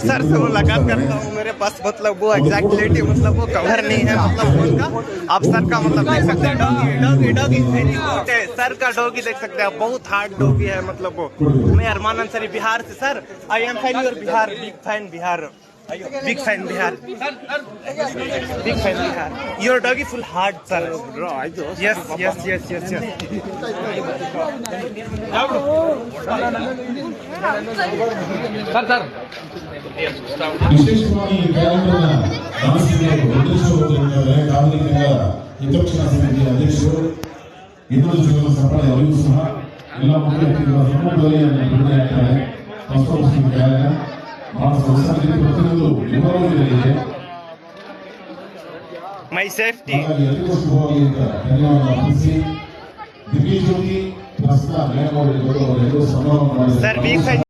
Sir से मुलाकात करता हूँ मेरे पास मतलब वो एग्जैक्टली मतलब वो कवर नहीं है मतलब उनका आप सर का मतलब देख सकते हैं डॉगी डॉगी वेरी गुड है सर का डॉगी देख सकते हैं बहुत हार्ड डॉगी है मतलब वो मैं अरमान अंसारी बिहार से sir I am fan your Bihar big fan Bihar your doggy full hard sir yes yes yes yes yes ವಿಶೇಷವಾಗಿ ಈ ಕಾರ್ಯಕ್ರಮ ಹಿತರಕ್ಷಣಾ ಸಮಿತಿಯ ಅಧ್ಯಕ್ಷರು ಇನ್ನೊಂದು ಜೀವನ ಸಂಪ್ರದಾಯ ಅವರಿಗೂ ಸಹ ಎಲ್ಲ ಮುಖ್ಯಮಂತ್ರಿಗಳ ಸಮ್ಮುಖದಲ್ಲಿ ಬಿಡುಗಡೆ ಆಗ್ತಾರೆ ಪ್ರತಿಯೊಂದು ವಿವರಗಳಿದೆ ಮೈ ಸೇಫ್ಟಿ ಧನ್ಯವಾದ ಅರ್ಪಿಸಿ ದಿಗ್ವಿಜಯ್ ಪ್ರಶ್ನ ನ್ಯಾಯವಾದಿ ಸನ್ಮಾನ ಮಾಡಿದ್ದಾರೆ.